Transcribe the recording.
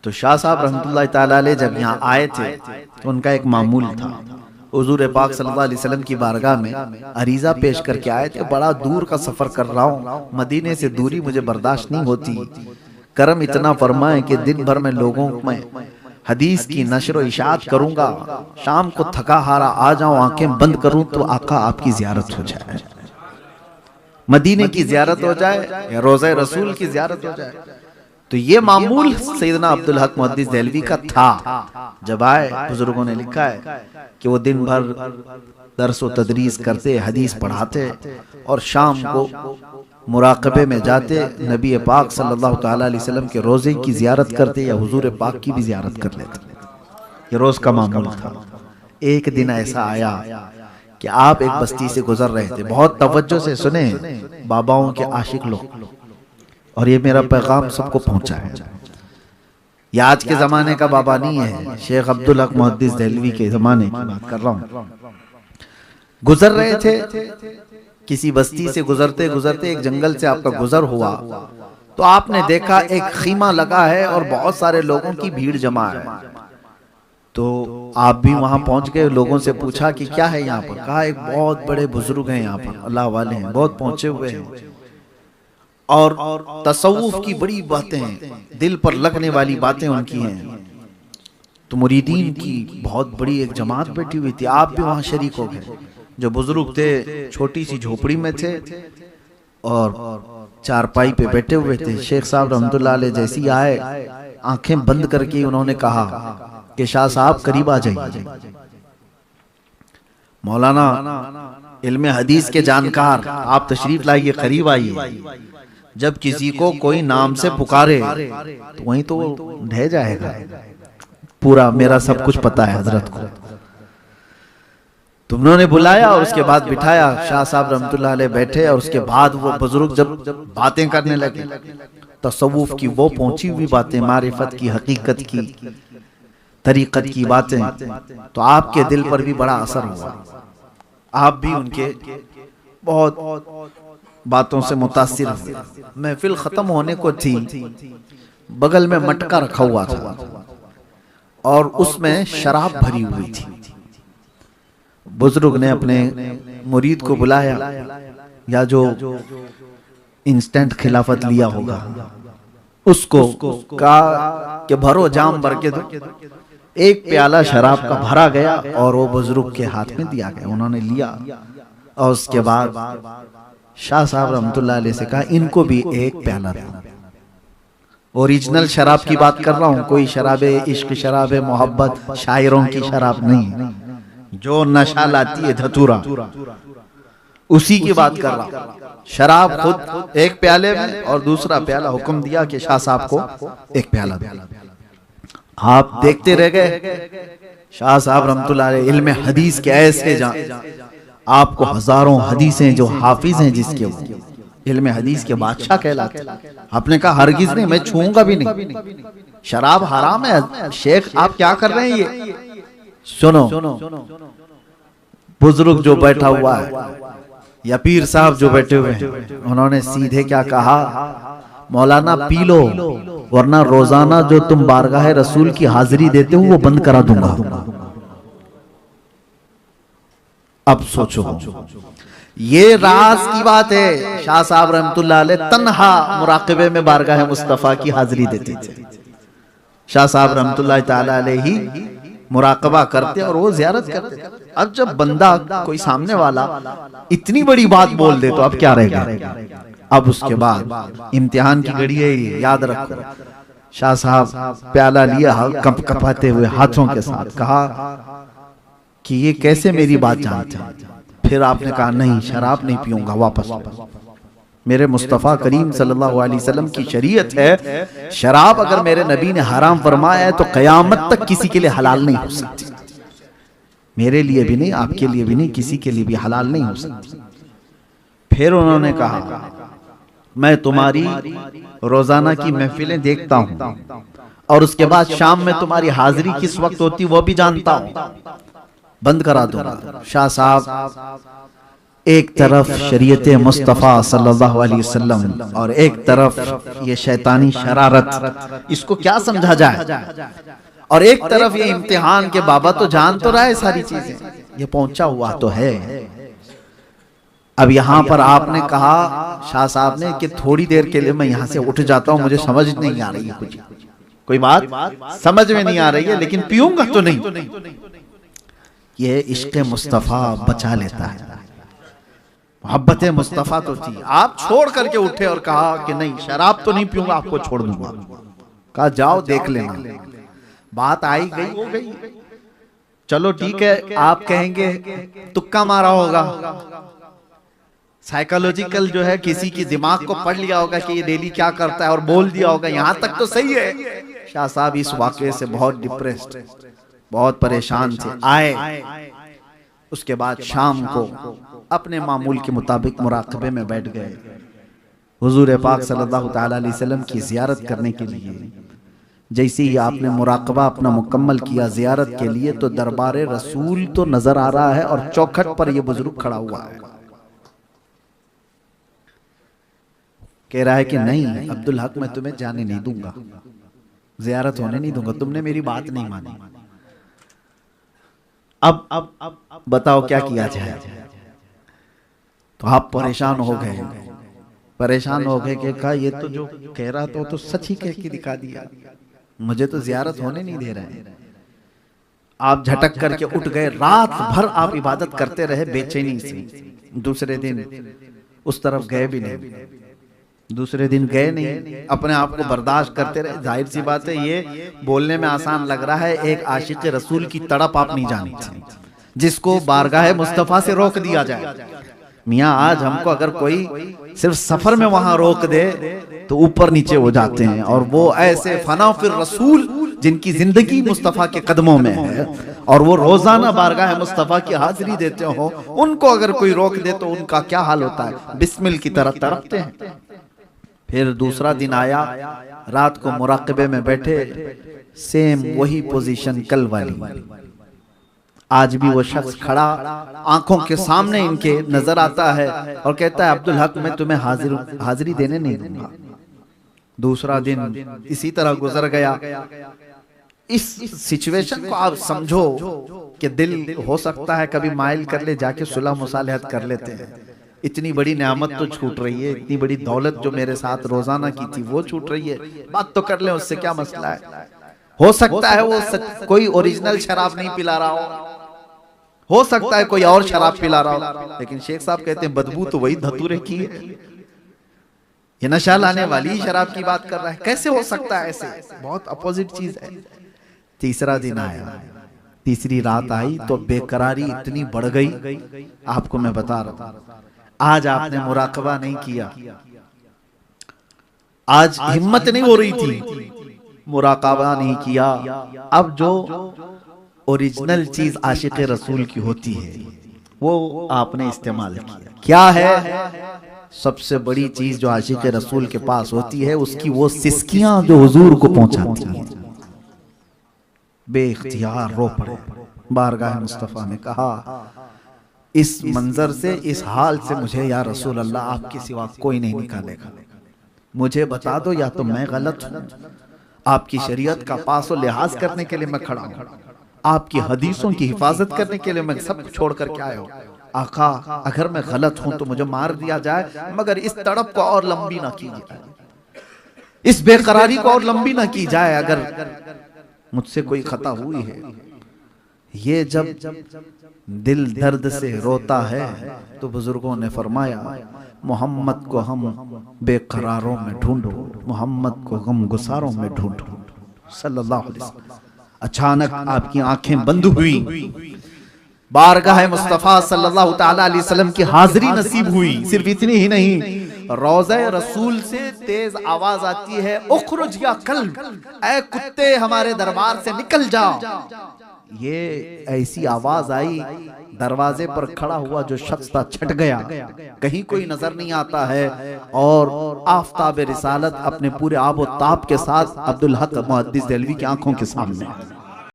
तो शाह साहब रहमतुल्लाह ताला अलैह जब यहाँ आए थे तो उनका एक मामूल था, हुजूर पाक सल्लल्लाहु अलैहि वसल्लम की बारगाह में अरीजा पेश करके आए थे, बड़ा दूर का सफर कर रहा हूँ, मदीने से दूरी मुझे बर्दाश्त नहीं होती, करम इतना फरमाए कि दिन भर में लोगों में हदीस की नशर व इशाअत करूंगा, शाम को थका हारा आ जाऊं, आंखें बंद करूं तो आका आपकी जियारत हो जाए, मदीने की जियारत हो जाए या रोज़े रसूल की जियारत हो जाए। तो ये मामूल सैयदना अब्दुल हक मुहद्दिस देहलवी का था। जब आए, बुजुर्गों ने लिखा है कि वो दिन भर दर्स व तदरीस करते, हदीस पढ़ाते और शाम को मुराकबे में जाते, नबी पाक सल्लल्लाहु ताला अलैहि वसल्लम के रोज़े की जियारत करते या हुजूर पाक की भी जियारत कर लेते। ये रोज़ का मामूल था। एक दिन ऐसा आया कि आप एक बस्ती से गुजर रहे थे, बहुत तवज्जो से सुने बाबाओं के आशिक लोग, और ये मेरा पैगाम सबको पहुंचा है। ये आज के ज़माने का बाबा नहीं है, शेख अब्दुल हक मुहद्दिस देहलवी के ज़माने की बात कर रहा हूँ। गुजर रहे थे, किसी बस्ती से गुजरते गुजरते एक जंगल से आपका गुजर हुआ तो आपने देखा एक खीमा लगा है और बहुत सारे लोगों की भीड़ जमा है। तो आप भी वहां पहुंच गए, लोगों से पूछा कि क्या है यहाँ पर। कहा एक बहुत बड़े बुजुर्ग हैं यहाँ पर, अल्लाह वाले हैं, बहुत पहुंचे हुए हैं और तसव्वुफ की बड़ी बातें हैं, दिल पर लगने वाली बातें उनकी हैं। तो मुरीदीन की बहुत बड़ी एक जमात बैठी हुई थी, आप भी वहां शरीक हो गए। जो बुजुर्ग थे छोटी सी झोपड़ी में थे और चारपाई पे बैठे हुए थे। शेख साहब रहमतुल्लाह अलैह जैसी आए, आंखें बंद करके उन्होंने कहा कि शाह साहब करीब आ जाइए। मौलाना इल्मे हदीस के जानकार, आप तशरीफ लाइए, करीब आइए। जब किसी को कोई नाम से पुकारे तो वहीं तो ढह जाएगा, पूरा मेरा सब कुछ पता है हजरत को। तुमने बुलाया और उसके बाद बिठाया, शाह साहब रहमतुल्लाह अलैह बैठे और उसके बाद वो बुजुर्ग जब बातें करने लगे, तसव्वुफ की वो पहुंची हुई बातें, मारिफत की, हकीकत की, तरीकत की बातें, तो आपके दिल पर भी बड़ा असर हुआ। आप भी उनके बहुत बातों से मुतासिर हुए। महफिल खत्म होने को थी, बगल में मटका रखा हुआ था और उसमें शराब भरी हुई थी। बुजुर्ग ने अपने मुरीद को बुलाया, या जो इंस्टेंट खिलाफत लिया होगा उसको कहा कि भरो, जाम भर के दो। एक प्याला शराब का भरा गया और वो बुजुर्ग के हाथ में दिया गया। उन्होंने लिया और उसके बाद शाह साहब रहमतुल्लाह अलैह से कहा इनको भी एक प्याला दो। ओरिजिनल शराब की बात कर रहा हूँ, कोई शराबे इश्क, शराबे मोहब्बत, शायरों की शराब नहीं, जो नशा लाती है धतूरा, उसी की बात कर रहा हूँ। शराब खुद एक प्याले में और दूसरा प्याला हुक्म दिया कि शाह साहब को एक प्याला दो। आप देखते रह गए। शाह साहब रहमतुल्लाह अलैह इल्मे हदीस के ऐसे आपको हजारों हदीसें, जो हाफिज हैं जिसके, वो इल्मे हदीस के बादशाह कहलाते। आपने कहा हरगिज नहीं, मैं छूऊंगा भी नहीं, शराब हराम है। शेख आप क्या कर रहे हैं ये? सुनो, बुजुर्ग जो बैठा हुआ है या पीर साहब जो बैठे हुए हैं, उन्होंने सीधे क्या कहा, मौलाना पी लो, वरना रोजाना जो तुम बारगाह रसूल की हाजिरी देते हो वो बंद करा दूंगा। अब सोचो, ये राज की बात है। शाह साहब रहमतुल्लाह अलैह तन्हा मुराकबे में बारगाह मुस्तफा की हाजिरी देते थे। शाह साहब रहमतुल्लाह ताला अलैह ही मुराकबा करते और वो जियारत करते। अब जब बंदा कोई सामने वाला इतनी बड़ी बात बोल दे तो अब क्या रहेगा। अब उसके बाद इम्तिहान की घड़ी है, याद रखो। शाह साहब प्याला लिया, कप कपाते हुए हाथों के साथ कहा कि ये कैसे मेरी बात जानते हैं। फिर आपने कहा नहीं, शराब नहीं पीऊंगा, वापस। मेरे मुस्तफ़ा करीम सल्लल्लाहु अलैहि वसल्लम की शरीयत है, शराब अगर मेरे नबी ने हराम फरमाया है तो कयामत तक किसी के लिए हलाल नहीं हो सकती। मेरे लिए भी नहीं, आपके लिए भी नहीं, किसी के लिए भी हलाल नहीं हो सकती। फिर उन्होंने कहा मैं तुम्हारी रोजाना की महफिलें देखता हूं और उसके बाद शाम में तुम्हारी हाजिरी किस वक्त होती वो भी जानता हूं, बंद करा दूंगा। शाह साहब एक तरफ शरीयत मुस्तफ़ा सल्लल्लाहु अलैहि वसल्लम और एक तरफ ये शैतानी शरारत, इसको क्या समझा जाए। और एक तरफ ये इम्तिहान के बाबा तो जान तो रहा है सारी चीजें, ये पहुंचा हुआ तो है। अब यहाँ पर आपने कहा शाह साहब ने कि थोड़ी देर के लिए मैं यहाँ से उठ जाता हूँ, मुझे समझ नहीं आ रही है, कुछ कोई बात समझ में नहीं आ रही है, लेकिन पीऊंगा तो नहीं। ये इश्क मुस्तफ़ा बचा लेता है। मोहब्बत मुस्तफ़ा तो थी, आप छोड़ करके उठे और कहा कि नहीं शराब तो नहीं पीऊंगा, आपको छोड़ दूंगा। कहा जाओ देख लेना, बात आई गई हो गई। चलो ठीक है, आप कहेंगे तुक्का मारा होगा, साइकोलॉजिकल जो है किसी की दिमाग को पढ़ लिया होगा कि ये डेली क्या करता है और बोल दिया होगा, यहां तक तो सही है। शाह साहब इस वाकये से बहुत डिप्रेस्ड, बहुत परेशान थे। आए उसके बाद शाम को अपने मामूल के मुताबिक मुराकबे में बैठ गए, हुजूर पाक सल्लल्लाहु ताला अलैहि वसल्लम की जियारत करने के लिए। जैसे ही आपने मुराकबा अपना मुकम्मल किया जियारत के लिए, तो दरबारे रसूल तो नजर आ रहा है और चौखट पर यह बुजुर्ग खड़ा हुआ है। कह रहा है कि नहीं अब्दुल हक, मैं तुम्हें जाने नहीं दूंगा, जियारत होने नहीं दूंगा, तुमने मेरी बात नहीं मानी। अब बताओ क्या किया जाए। तो आप परेशान हो गए, परेशान हो गए कि कहा ये तो जो कह रहा था तो सच ही कह के दिखा दिया, मुझे तो जियारत होने नहीं दे रहे हैं। आप झटक करके उठ गए, रात भर आप इबादत करते रहे बेचैनी से। दूसरे दिन उस तरफ गए भी नहीं, दूसरे दिन गए नहीं, अपने आप को बर्दाश्त करते रहे। जाहिर सी बात है, ये बोलने में आसान लग रहा है, एक आशिक रसूल की तड़प आप नहीं जानते, जिसको बारगाह मुस्तफा से रोक दिया जाए। मियाँ आज हमको अगर कोई सिर्फ सफर में वहां रोक दे तो ऊपर नीचे हो जाते हैं, और वो ऐसे फना फिर रसूल जिनकी जिंदगी मुस्तफा के कदमों में है और वो रोजाना बारगाह मुस्तफा की हाजिरी देते हो, उनको अगर कोई रोक दे तो उनका क्या हाल होता है, बिस्मिल की तरह तड़पते हैं। फिर दूसरा दिन आया, रात को मुराकबे में बैठे, सेम वही पोजीशन कल वाली। आज भी वो शख्स खड़ा आंखों के सामने इनके नजर आता है और कहता है अब्दुल हक, मैं तुम्हें हाजिरी देने नहीं दूंगा। दूसरा दिन इसी तरह गुजर गया। इस सिचुएशन को आप समझो कि दिल हो सकता है कभी माइल कर ले, जाके सुलह मुसालहत कर लेते हैं। इतनी बड़ी नेमत तो छूट रही है, इतनी बड़ी दौलत जो मेरे साथ रोजाना की थी वो छूट रही है, बात तो कर ले, उससे क्या मसला है। हो सकता है वो कोई ओरिजिनल शराब नहीं पिला रहा हो सकता है कोई और शराब पिला रहा हो, लेकिन शेख साहब कहते हैं बदबू तो वही धतूरे की है, ये नशा लाने वाली शराब की बात कर रहा है। कैसे हो सकता है ऐसे, बहुत अपोजिट चीज है। तीसरा दिन आया, तीसरी रात आई तो बेकरारी इतनी बढ़ गई, आपको मैं बता रहा हूं। आज आपने मुराकबा नहीं किया, आज हिम्मत नहीं हो रही थी, मुराकबा नहीं किया। अब जो ओरिजिनल चीज आशिक रसूल की होती है वो आपने इस्तेमाल किया। क्या है सबसे बड़ी चीज जो आशिक रसूल के पास होती है, उसकी वो सिस्कियां जो हुजूर को पहुंचाती हैं। बेइख्तियार रो पड़े, बारगाह मुस्तफा में कहा इस मंजर से, इस हाल से मुझे या रसूल अल्लाह आपके सिवा कोई नहीं निकालेगा। मुझे बता दो या तो मैं गलत हूं, आपकी शरीयत का पास और लिहाज करने के लिए मैं खड़ा हूं, आपकी हदीसों की हिफाजत करने के लिए मैं सब छोड़ करके आया हूं। आका अगर मैं गलत हूं तो मुझे मार दिया जाए, मगर इस तड़प को और लंबी ना की जाए, इस बेकरारी को और लंबी ना की जाए, अगर मुझसे कोई खता हुई है। ये जब दिल दर्द से रोता है तो बुजुर्गों ने फरमाया मोहम्मद को हम बेकरारों में ढूंढो, मोहम्मद को गम गुसारों में ढूंढो सल्लल्लाहु अलैहि वसल्लम। अचानक आपकी आंखें बंद हुई, बारगाह मुस्तफा सल्लल्लाहु ताला अलैहि वसल्लम की हाजिरी नसीब हुई। सिर्फ इतनी ही नहीं, रोज़े रसूल से तेज आवाज आती है उखरुज या कल्ब, ऐ कुत्ते हमारे दरबार से निकल जाओ। ये ऐसी आवाज आई, दरवाजे पर खड़ा हुआ जो शख्स था छट गया, कहीं कोई नजर नहीं आता है, और आफताब रिसालत अपने पूरे आबो ताब के साथ अब्दुल हक मुहद्दिस देहलवी की आंखों के सामने।